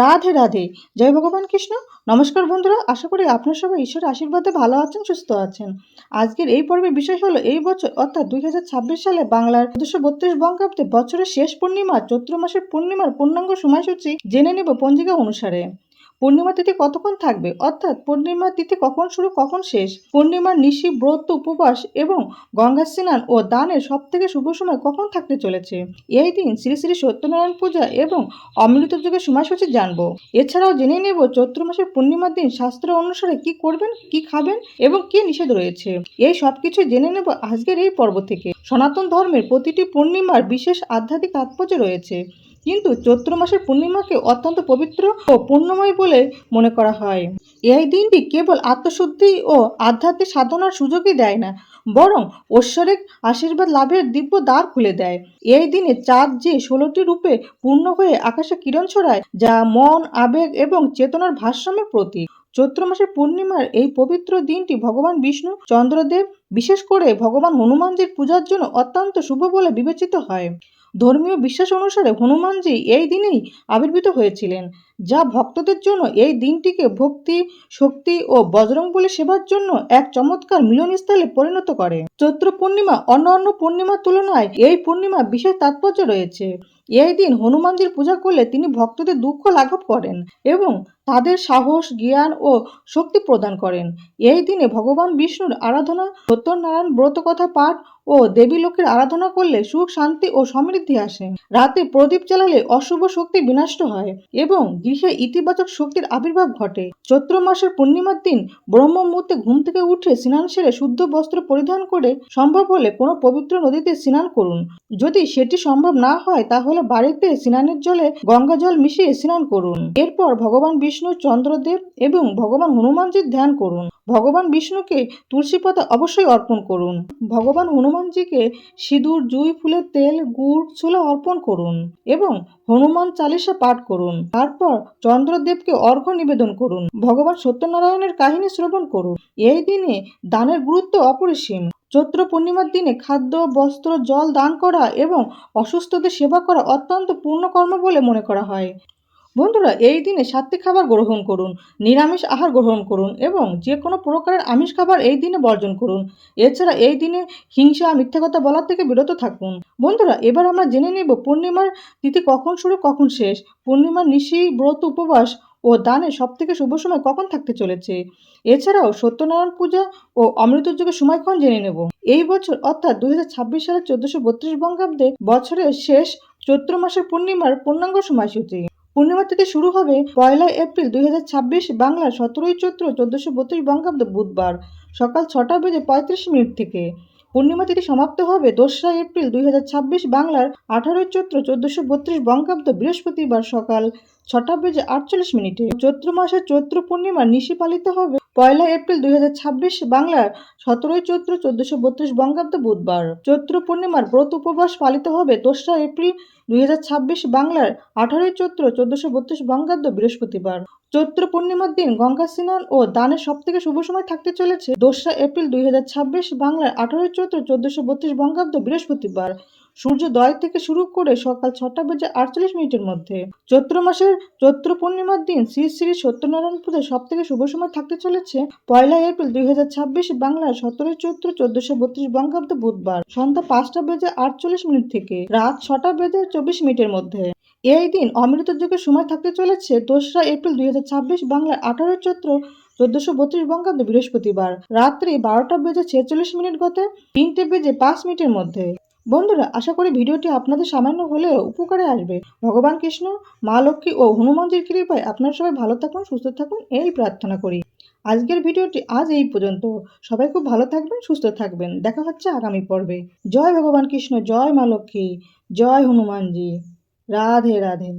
রাধে রাধে। জয় ভগবান কৃষ্ণ। নমস্কার বন্ধুরা, আশা করি আপনার সবাই ঈশ্বরের আশীর্বাদে ভালো আছেন, সুস্থ আছেন। আজকের এই পর্বের বিষয় হলো এই বছর অর্থাৎ ২০২৬ সালে বাংলার ১৪৩২ বঙ্গাব্দে বছরের শেষ পূর্ণিমা চৈত্র মাসের পূর্ণিমার পূর্ণাঙ্গ সময়সূচি জেনে নেব পঞ্জিকা অনুসারে। পূর্ণিমা তিথি কতক্ষণ থাকবে, অর্থাৎ পূর্ণিমা তিথি কখন শুরু কখন শেষ, পূর্ণিমার নিশি ব্রত উপবাস এবং গঙ্গা স্নান ও দানের সব থেকে শুভ সময় কখন থাকতে চলেছে। এই দিন শ্রী শ্রী সত্যনারায়ণ পূজা এবং অমৃত যুগের সময়সূচি জানবো। এছাড়াও জেনে নেব চৈত্র মাসের পূর্ণিমার দিন শাস্ত্র অনুসারে কি করবেন, কি খাবেন এবং কি নিষেধ রয়েছে। এই সবকিছু জেনে নেব আজকের এই পর্ব থেকে। সনাতন ধর্মের প্রতিটি পূর্ণিমার বিশেষ আধ্যাত্মিক তাৎপর্য রয়েছে, কিন্তু চৈত্র মাসের পূর্ণিমাকে অত্যন্ত পবিত্র ও পুণ্যময় বলে মনে করা হয়। এই দিনটি কেবল আত্মশুদ্ধি ও আধ্যাত্মিক সাধনার সুযোগই দেয় না, বরং ঐশ্বরিক আশীর্বাদ লাভের দিব্য দ্বার খুলে দেয়। এই দিনে চাঁদ যে ১৬টি রূপে পূর্ণ হয়ে আকাশে কিরণ ছড়ায়, যা মন, আবেগ এবং চেতনার ভারসাম্যের প্রতীক। চৈত্র মাসের পূর্ণিমার এই পবিত্র দিনটি ভগবান বিষ্ণু, চন্দ্রদেব, বিশেষ করে ভগবান হনুমানজির পূজার জন্য অত্যন্ত শুভ বলে বিবেচিত হয়। ধর্মীয় বিশ্বাস অনুসারে হনুমানজি এই দিনেই আবির্ভূত হয়েছিলেন, যা ভক্তদের জন্য এই দিনটিকে ভক্তি, শক্তি ও বজরংবলী সেবার জন্য এক চমৎকার মিলনস্থলে পরিণত করে। চৈত্র পূর্ণিমা অন্যান্য পূর্ণিমার তুলনায় এই পূর্ণিমা বিশেষ তাৎপর্য রয়েছে। এই দিন হনুমানজির পূজা করলে তিনি ভক্তদের দুঃখ লাঘব করেন এবং তাদের সাহস, জ্ঞান ও শক্তি প্রদান করেন। এই দিনে ভগবান বিষ্ণুর আরাধনা, সত্যনারায়ণ ব্রত কথা পাঠ ও দেবী লক্ষ্মীর আরাধনা করলে সুখ, শান্তি ও সমৃদ্ধি আসে। রাতে প্রদীপ জ্বালালে অশুভ শক্তি বিনষ্ট হয় এবং গৃহে ইতিবাচক শক্তির আবির্ভাব ঘটে। চৈত্র মাসের পূর্ণিমার দিন ব্রহ্ম মুহূর্তে ঘুম থেকে উঠে স্নান সেরে শুদ্ধ বস্ত্র পরিধান করে সম্ভব হলে কোনো পবিত্র নদীতে স্নান করুন। যদি সেটি সম্ভব না হয় তাহলে বাড়িতে স্নানের জলে গঙ্গা জল মিশিয়ে স্নান করুন। এরপর ভগবান বিষ্ণু, চন্দ্রদেব এবং ভগবান হনুমানজির ধ্যান করুন। ভগবান বিষ্ণুকে তুলসী পাতা অবশ্যই অর্পণ করুন। ভগবান হনুমানজিকে সিঁদুর, জুঁই ফুলের তেল, গুড়, ছোলা অর্পণ করুন এবং হনুমান চালিসা পাঠ করুন। তারপর চন্দ্রদেবকে অর্ঘ্য নিবেদন করুন। ভগবান সত্যনারায়ণের কাহিনী শ্রবণ করুন। এই দিনে দানের গুরুত্ব অপরিসীম। চৈত্র পূর্ণিমার দিনে খাদ্য, বস্ত্র, জল দান করা এবং অসুস্থদের সেবা করা অত্যন্ত পুণ্যকর্ম বলে মনে করা হয়। বন্ধুরা, এই দিনে সাত্ত্বিক খাবার গ্রহণ করুন, নিরামিষ আহার গ্রহণ করুন এবং যে কোনো প্রকারের আমিষ খাবার এই দিনে বর্জন করুন। এছাড়া এই দিনে হিংসা, মিথ্যা কথা বলার থেকে বিরত থাকুন। বন্ধুরা, এবার আমরা জেনে নেব পূর্ণিমার তিথি কখন শুরু কখন শেষ, পূর্ণিমার নিশি ব্রত উপবাস ও দানের সব থেকে শুভ সময় কখন থাকতে চলেছে। এছাড়াও সত্যনারায়ণ পূজা ও অমৃত যুগের সময়ক্ষণ জেনে নেব। এই বছর অর্থাৎ ২০২৬ সালের ১৪৩২ বঙ্গাব্দে বছরের শেষ চৈত্র মাসের পূর্ণিমার পূর্ণাঙ্গ সময়সূচি। পূর্ণিমা তিথি শুরু হবে ১লা এপ্রিল ২০২৬ বাংলার ১৭ই চৈত্র ১৪৩২ বঙ্গাব্দ বুধবার সকাল ৬টা বেজে ৩৫ মিনিট থেকে। পূর্ণিমা তিথি সমাপ্ত হবে ২রা এপ্রিল ২০২৬ বাংলার ১৮ই চৈত্র ১৪৩২ বঙ্গাব্দ বৃহস্পতিবার সকাল ৬টা বেজে ৪৮ মিনিটে। চৈত্র মাসের চৈত্র পূর্ণিমার নিশি পালিত হবে ১লা এপ্রিল ২০২৬ বাংলার ১৭ই চৈত্র ১৪৩২ বঙ্গাব্দ বুধবার। চৈত্র পূর্ণিমার ব্রত উপবাস পালিত হবে ২রা এপ্রিল ২০২৬ বাংলার ১৮ই চৈত্র ১৪৩২ বঙ্গাব্দ বৃহস্পতিবার। চৈত্র পূর্ণিমার দিন গঙ্গা স্নান ও দানের সবথেকে শুভ সময় থাকতে চলেছে ২রা এপ্রিল ২০২৬ বাংলার ১৮ই চৈত্র ১৪৩২ বঙ্গাব্দ বৃহস্পতিবার সূর্যোদয় থেকে শুরু করে সকাল ৬টা বেজে ৪৮ মিনিটের মধ্যে। চৈত্র মাসের চৈত্র পূর্ণিমার দিন শ্রী শ্রী সত্যনারায়ণ পূজার সবথেকে শুভ সময় থাকতে চলেছে ১লা এপ্রিল ২০২৬ বাংলার ১৭ই চৈত্র ১৪৩২ বঙ্গাব্দ বুধবার সন্ধ্যা ৫টা বেজে ৪৮ মিনিট থেকে রাত ৬টা বেজে ২৪ মিনিটের মধ্যে। এই দিন অমৃত যুগের সময় থাকতে চলেছে ২রা এপ্রিল ২০২৬ বাংলার ১৮ই চৈত্র ১৪৩২ বঙ্গাব্দ বৃহস্পতিবার রাত্রি ১২টা বেজে ৪৬ মিনিট গতে ৩টে বেজে ৫ মিনিটের মধ্যে। বন্ধুরা, আশা করি ভিডিওটি আপনাদের সামান্য হলেও উপকারে আসবে। ভগবান কৃষ্ণ, মা লক্ষ্মী ও হনুমানজির কৃপায় আপনারা সবাই ভালো থাকুন, সুস্থ থাকুন এই প্রার্থনা করি। আজকের ভিডিওটি আজ এই পর্যন্ত। সবাই খুব ভালো থাকবেন, সুস্থ থাকবেন। দেখা হচ্ছে আগামী পর্বে। জয় ভগবান কৃষ্ণ, জয় মা লক্ষ্মী, জয় হনুমানজি। রাধে রাধে।